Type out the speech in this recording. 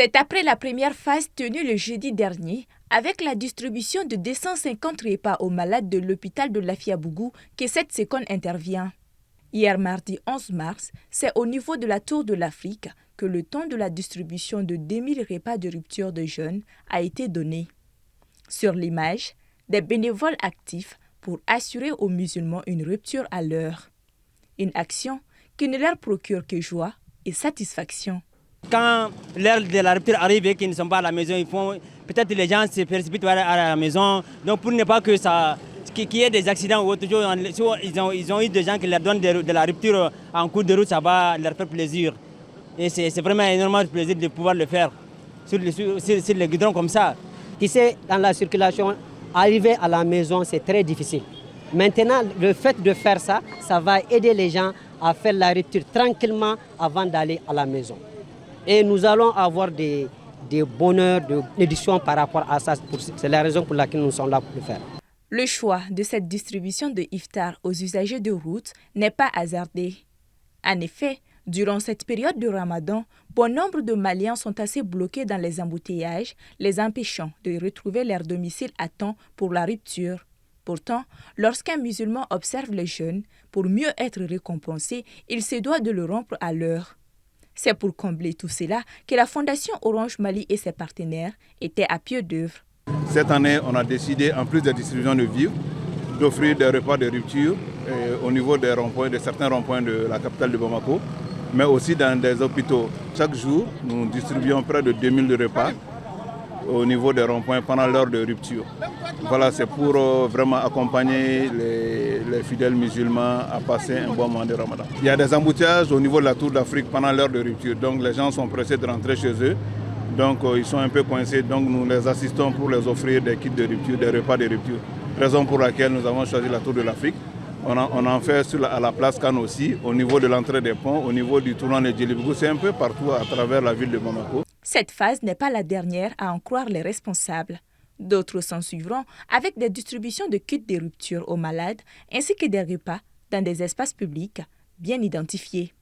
C'est après la première phase tenue le jeudi dernier, avec la distribution de 250 repas aux malades de l'hôpital de Lafiabougou, que cette seconde intervient. Hier mardi 11 mars, c'est au niveau de la Tour de l'Afrique que le temps de la distribution de 2000 repas de rupture de jeûne a été donné. Sur l'image, des bénévoles actifs pour assurer aux musulmans une rupture à l'heure. Une action qui ne leur procure que joie et satisfaction. Quand l'heure de la rupture arrive et qu'ils ne sont pas à la maison, peut-être les gens se précipitent à la maison. Donc pour ne pas que qu'il y ait des accidents ou autre chose, ils ont eu des gens qui leur donnent de la rupture en cours de route, ça va leur faire plaisir. Et c'est vraiment énormément de plaisir de pouvoir le faire sur les goudrons comme ça. Qui sait, dans la circulation, arriver à la maison, c'est très difficile. Maintenant, le fait de faire ça, ça va aider les gens à faire la rupture tranquillement avant d'aller à la maison. Et nous allons avoir des bonheurs, de l'édition par rapport à ça. C'est la raison pour laquelle nous sommes là pour le faire. Le choix de cette distribution de iftar aux usagers de route n'est pas hasardé. En effet, durant cette période de Ramadan, bon nombre de Maliens sont assez bloqués dans les embouteillages, les empêchant de retrouver leur domicile à temps pour la rupture. Pourtant, lorsqu'un musulman observe le jeûne, pour mieux être récompensé, il se doit de le rompre à l'heure. C'est pour combler tout cela que la Fondation Orange Mali et ses partenaires étaient à pied d'œuvre. Cette année, on a décidé, en plus de la distribution de vivres, d'offrir des repas de rupture au niveau des ronds-points, de certains ronds-points de la capitale de Bamako, mais aussi dans des hôpitaux. Chaque jour, nous distribuons près de 2000 repas au niveau des ronds-points pendant l'heure de rupture. Voilà, c'est pour vraiment accompagner les fidèles musulmans à passer un bon moment de Ramadan. Il y a des embouteillages au niveau de la Tour d'Afrique pendant l'heure de rupture, donc les gens sont pressés de rentrer chez eux. Donc ils sont un peu coincés, donc nous les assistons pour les offrir des kits de rupture, des repas de rupture. Raison pour laquelle nous avons choisi la Tour de l'Afrique. On en fait à la place Cannes aussi, au niveau de l'entrée des ponts, au niveau du tournant de Djelibougou, c'est un peu partout à travers la ville de Bamako. Cette phase n'est pas la dernière à en croire les responsables. D'autres s'en suivront avec des distributions de kits de rupture aux malades ainsi que des repas dans des espaces publics bien identifiés.